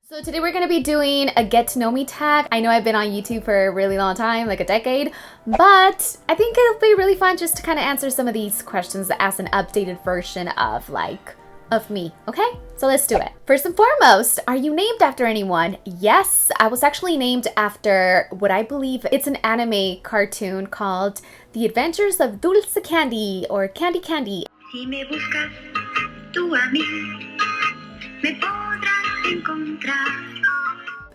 So today we're going to be doing a get to know me tag. I know I've been on YouTube for a really long time, like a decade, but I think it'll be really fun just to kind of answer some of these questions as an updated version of me, okay? So let's do it. First and foremost, are you named after anyone? Yes, I was actually named after what I believe it's an anime cartoon called The Adventures of Dulce Candy or Candy Candy. Si me buscas tú a mí, me podrás encontrar.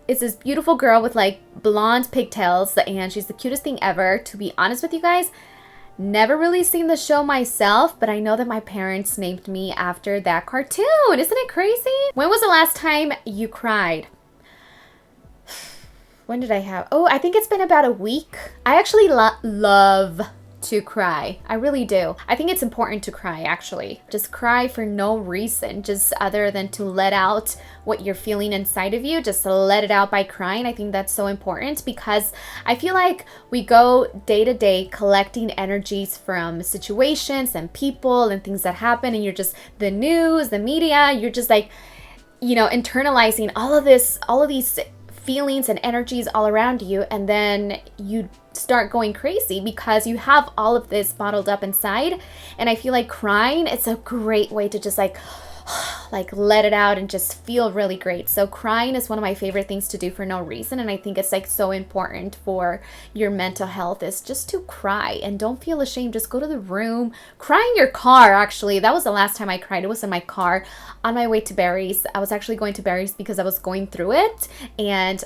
It's this beautiful girl with like blonde pigtails and she's the cutest thing ever. To be honest with you guys, never really seen the show myself, but I know that my parents named me after that cartoon. Isn't it crazy? When was the last time you cried? When did I have? Oh, I think it's been about a week. I actually love to cry. I really do. I think it's important to cry, actually. Just cry for no reason, just other than to let out what you're feeling inside of you. Just let it out by crying. I think that's so important because I feel like we go day to day collecting energies from situations and people and things that happen, and you're just the news, the media, you're just like, you know, internalizing all of these feelings and energies all around you, and then you start going crazy because you have all of this bottled up inside. And I feel like crying, it's a great way to just like let it out and just feel really great. So crying is one of my favorite things to do for no reason, and I think it's like so important for your mental health is just to cry and don't feel ashamed. Just go to the room, cry in your car. Actually, that was the last time I cried. It was in my car on my way to Barry's. I was actually going to Barry's because I was going through it, and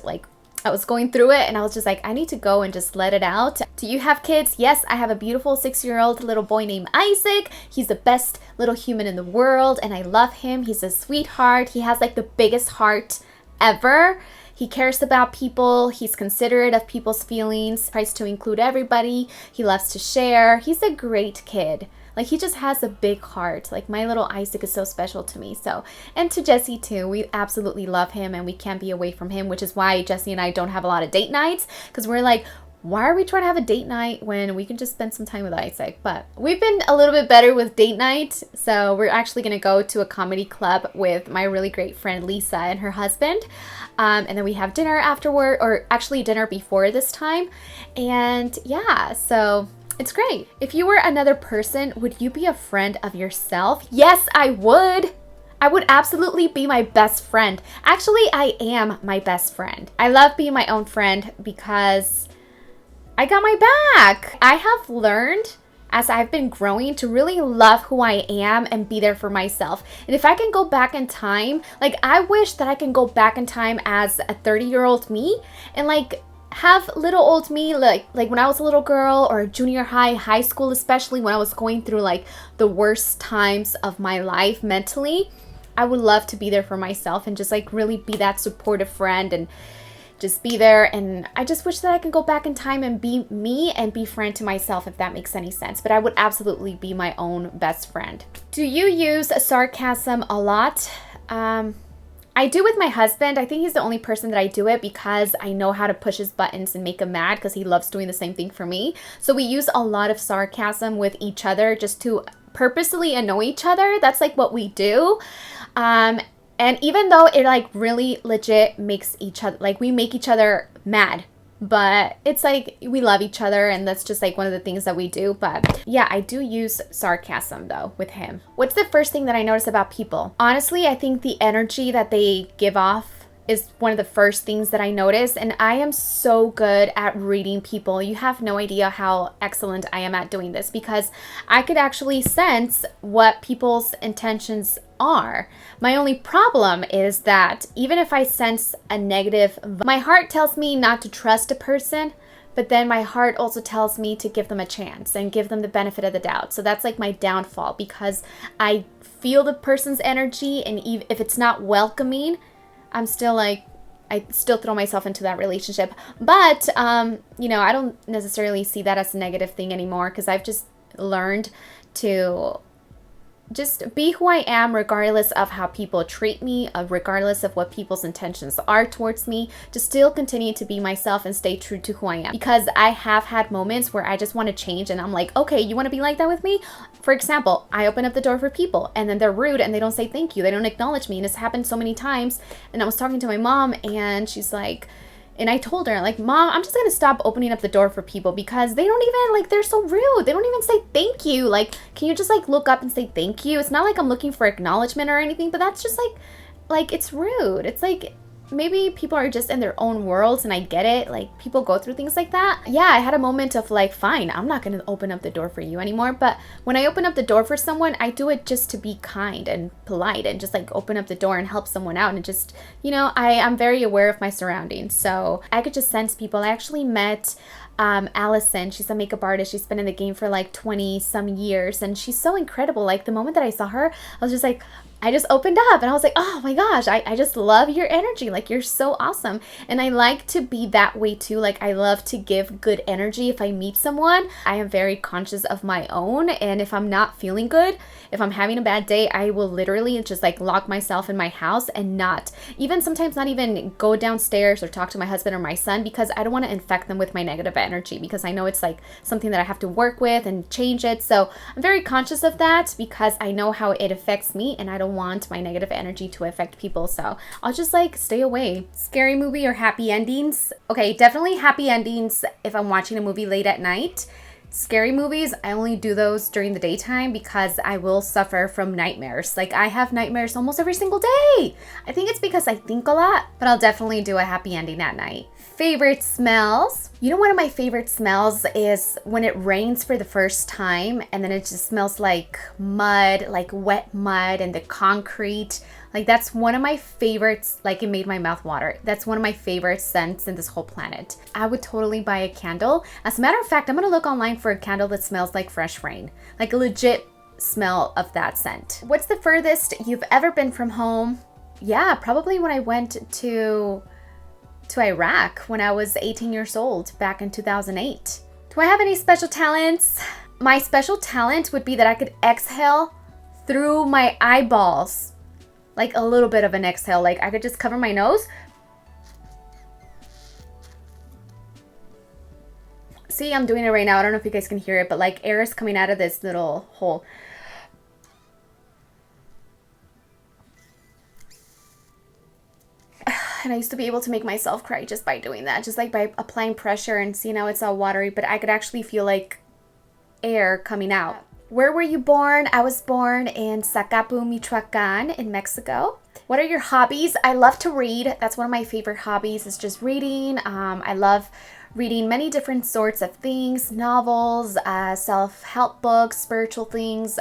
I was going through it and I was just like, I need to go and just let it out. Do you have kids? Yes, I have a beautiful 6-year-old little boy named Isaac. He's the best little human in the world and I love him. He's a sweetheart. He has like the biggest heart ever. He cares about people. He's considerate of people's feelings, tries to include everybody. He loves to share. He's a great kid. Like, he just has a big heart. Like, my little Isaac is so special to me. So, and to Jesse too. We absolutely love him and we can't be away from him, which is why Jesse and I don't have a lot of date nights, because we're like, why are we trying to have a date night when we can just spend some time with Isaac? But we've been a little bit better with date night. So we're actually going to go to a comedy club with my really great friend Lisa and her husband. And then we have dinner afterward, or actually dinner before this time. And yeah, so it's great. If you were another person, would you be a friend of yourself? Yes, I would. I would absolutely be my best friend. Actually, I am my best friend. I love being my own friend because I got my back. I have learned as I've been growing to really love who I am and be there for myself. And if I can go back in time, like I wish that I can go back in time as a 30-year-old me and like have little old me like when I was a little girl or junior high school, especially when I was going through like the worst times of my life mentally. I would love to be there for myself and just like really be that supportive friend and just be there. And I just wish that I can go back in time and be me and be friend to myself, if that makes any sense. But I would absolutely be my own best friend. Do you use sarcasm a lot? I do with my husband. I think he's the only person that I do it because I know how to push his buttons and make him mad because he loves doing the same thing for me. So we use a lot of sarcasm with each other just to purposely annoy each other. That's like what we do. And even though it like really legit makes each other, like we make each other mad, but it's like we love each other and that's just like one of the things that we do. But yeah, I do use sarcasm though with him. What's the first thing that I notice about people? Honestly, I think the energy that they give off is one of the first things that I notice, and I am so good at reading people. You have no idea how excellent I am at doing this because I could actually sense what people's intentions are. My only problem is that even if I sense a negative, my heart tells me not to trust a person, but then my heart also tells me to give them a chance and give them the benefit of the doubt. So that's like my downfall because I feel the person's energy, and if it's not welcoming, I'm still like, I still throw myself into that relationship. But, you know, I don't necessarily see that as a negative thing anymore because I've just learned to just be who I am regardless of how people treat me, regardless of what people's intentions are towards me. Just still continue to be myself and stay true to who I am. Because I have had moments where I just want to change and I'm like, okay, you want to be like that with me? For example, I open up the door for people and then they're rude and they don't say thank you. They don't acknowledge me. And it's happened so many times. And I was talking to my mom and she's like, and I told her, like, Mom, I'm just going to stop opening up the door for people because they don't even, like, they're so rude. They don't even say thank you. Like, can you just, like, look up and say thank you? It's not like I'm looking for acknowledgement or anything, but that's just, like, it's rude. It's like, maybe people are just in their own worlds and I get it. Like, people go through things like that. Yeah, I had a moment of like, fine, I'm not going to open up the door for you anymore. But when I open up the door for someone, I do it just to be kind and polite and just like open up the door and help someone out. And just, you know, I'm very aware of my surroundings. So I could just sense people. I actually met Allison. She's a makeup artist. She's been in the game for like 20 some years and she's so incredible. Like the moment that I saw her, I was just like, I just opened up and I was like, oh my gosh, I just love your energy. Like, you're so awesome. And I like to be that way too. Like, I love to give good energy. If I meet someone, I am very conscious of my own. And if I'm not feeling good, if I'm having a bad day, I will literally just like lock myself in my house and not even sometimes not even go downstairs or talk to my husband or my son because I don't want to infect them with my negative energy because I know it's like something that I have to work with and change it. So I'm very conscious of that because I know how it affects me and I don't want my negative energy to affect people. So I'll just like stay away. Scary movie or happy endings? Okay, definitely happy endings if I'm watching a movie late at night. Scary movies, I only do those during the daytime because I will suffer from nightmares. Like, I have nightmares almost every single day. I think it's because I think a lot, but I'll definitely do a happy ending at night. Favorite smells? You know, one of my favorite smells is when it rains for the first time and then it just smells like mud, like wet mud and the concrete. Like, that's one of my favorites. Like, it made my mouth water. That's one of my favorite scents in this whole planet. I would totally buy a candle. As a matter of fact, I'm gonna look online for a candle that smells like fresh rain, like a legit smell of that scent. What's the furthest you've ever been from home? Yeah, probably when I went to Iraq when I was 18 years old back in 2008. Do I have any special talents? My special talent would be that I could exhale through my eyeballs. Like a little bit of an exhale. Like I could just cover my nose. See, I'm doing it right now. I don't know if you guys can hear it, but like air is coming out of this little hole. And I used to be able to make myself cry just by doing that. Just like by applying pressure and seeing how it's all watery. But I could actually feel like air coming out. Where were you born? I was born in Zacapu, Michoacan in Mexico. What are your hobbies? I love to read. That's one of my favorite hobbies is just reading. I love reading many different sorts of things, novels, self-help books, spiritual things.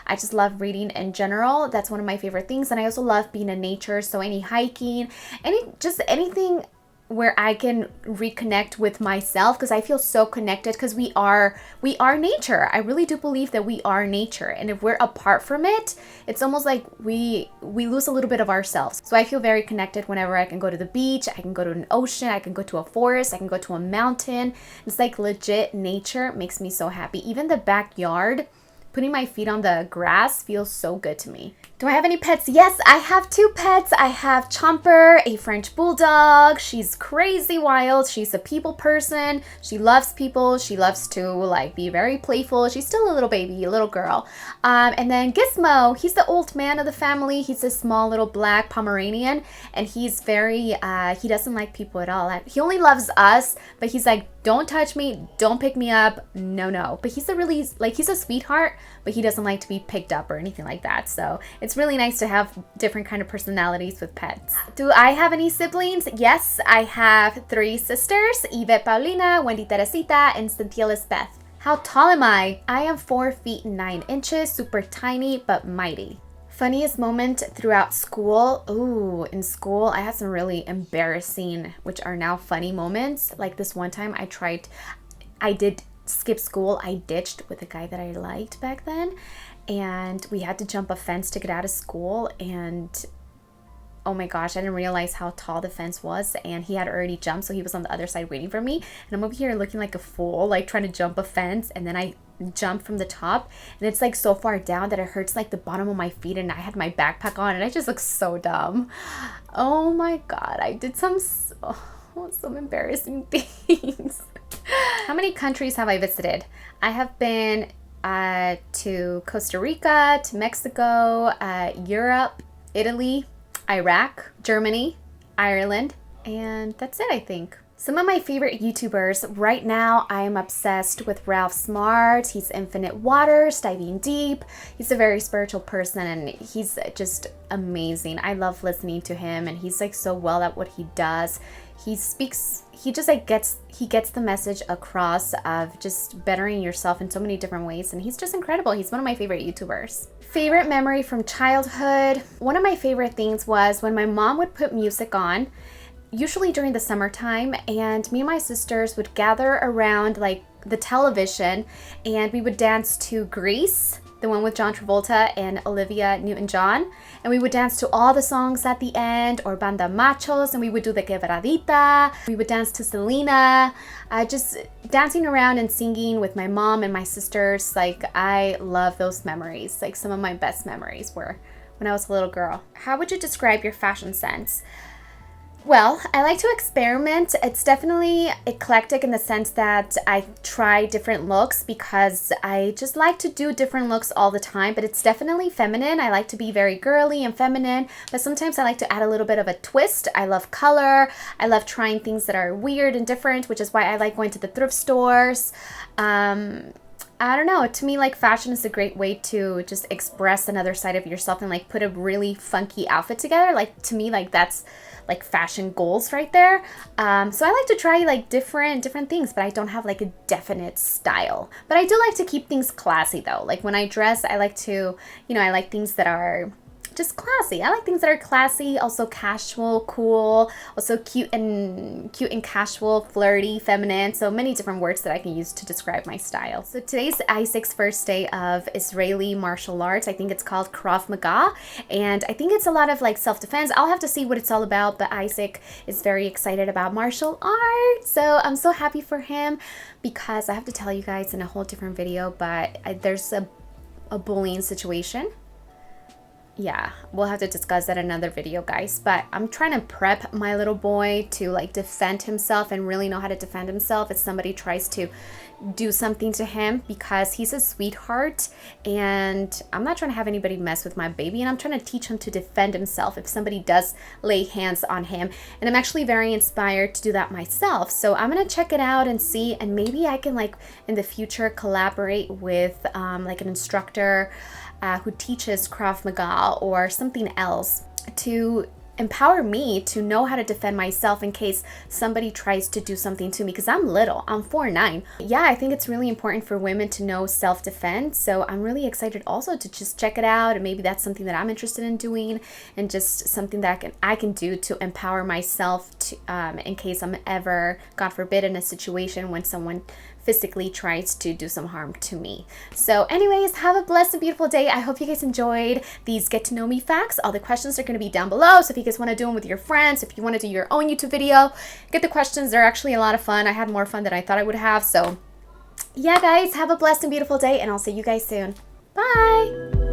I just love reading in general. That's one of my favorite things. And I also love being in nature. So any hiking, anything where I can reconnect with myself because I feel so connected because we are nature. I really do believe that we are nature. And if we're apart from it, it's almost like we lose a little bit of ourselves. So I feel very connected whenever I can go to the beach, I can go to an ocean, I can go to a forest, I can go to a mountain. It's like legit nature makes me so happy. Even the backyard, putting my feet on the grass feels so good to me. Do I have any pets? Yes, I have 2 pets. I have Chomper, a French bulldog. She's crazy wild. She's a people person. She loves people. She loves to like be very playful. She's still a little baby, a little girl. And then Gizmo, he's the old man of the family. He's a small little black Pomeranian and he's very, he doesn't like people at all. He only loves us, but he's like, don't touch me, don't pick me up, no. But he's he's a sweetheart, but he doesn't like to be picked up or anything like that. So it's really nice to have different kind of personalities with pets. Do I have any siblings? Yes, I have 3 sisters, Yvette Paulina, Wendy Teresita, and Cynthia Lisbeth. How tall am I? I am 4 feet 9 inches, super tiny, but mighty. Funniest moment throughout school? Ooh, in school, I had some really embarrassing, which are now funny moments. Like this one time I did skip school. I ditched with a guy that I liked back then. And we had to jump a fence to get out of school. And oh my gosh, I didn't realize how tall the fence was, and he had already jumped, so he was on the other side waiting for me, and I'm over here looking like a fool, like trying to jump a fence, and then I jump from the top, and it's like so far down that it hurts like the bottom of my feet, and I had my backpack on, and I just look so dumb. Oh my god, I did some embarrassing things. How many countries have I visited? I have been to Costa Rica, to Mexico, Europe, Italy, Iraq, Germany, Ireland, and that's it, I think. Some of my favorite YouTubers right now, I am obsessed with Ralph Smart. He's Infinite Waters, Diving Deep. He's a very spiritual person, and he's just amazing. I love listening to him, and he's like so well at what he does. He just like gets the message across of just bettering yourself in so many different ways, and he's just incredible. He's one of my favorite YouTubers. Favorite memory from childhood. One of my favorite things was when my mom would put music on, usually during the summertime, and me and my sisters would gather around like the television, and we would dance to Grease, the one with John Travolta and Olivia Newton-John, and we would dance to all the songs at the end, or Banda Machos, and we would do the Quebradita. We would dance to Selena. Just dancing around and singing with my mom and my sisters. Like, I love those memories. Like, some of my best memories were when I was a little girl. How would you describe your fashion sense? Well, I like to experiment. It's definitely eclectic in the sense that I try different looks because I just like to do different looks all the time, but it's definitely feminine. I like to be very girly and feminine, but sometimes I like to add a little bit of a twist. I love color. I love trying things that are weird and different, which is why I like going to the thrift stores. I don't know, to me, like, fashion is a great way to just express another side of yourself and like put a really funky outfit together. Like, to me, like, that's like fashion goals right there. So I like to try like different things, but I don't have like a definite style. But I do like to keep things classy though. Like when I dress, I like to, I like things that are just classy. I like things that are classy, also casual, cool, also cute and casual, flirty, feminine. So many different words that I can use to describe my style. So today's Isaac's first day of Israeli martial arts. I think it's called Krav Maga, and I think it's a lot of like self-defense. I'll have to see what it's all about, but Isaac is very excited about martial arts. So I'm so happy for him, because I have to tell you guys in a whole different video, but there's a bullying situation. Yeah, we'll have to discuss that in another video, guys. But I'm trying to prep my little boy to like defend himself and really know how to defend himself if somebody tries to do something to him, because he's a sweetheart and I'm not trying to have anybody mess with my baby, and I'm trying to teach him to defend himself if somebody does lay hands on him. And I'm actually very inspired to do that myself. So I'm gonna check it out and see, and maybe I can like in the future collaborate with like an instructor who teaches Krav Maga or something else to empower me to know how to defend myself in case somebody tries to do something to me, because I'm little. I'm 4'9". Yeah, I think it's really important for women to know self-defense, so I'm really excited also to just check it out, and maybe that's something that I'm interested in doing, and just something that I can do to empower myself to, in case I'm ever, God forbid, in a situation when someone physically tries to do some harm to me. So anyways, have a blessed and beautiful day. I hope you guys enjoyed these get to know me facts. All the questions are going to be down below, so if you guys want to do them with your friends, if you want to do your own YouTube video, get the questions. They're actually a lot of fun. I had more fun than I thought I would have. So yeah, guys, have a blessed and beautiful day, and I'll see you guys soon. Bye.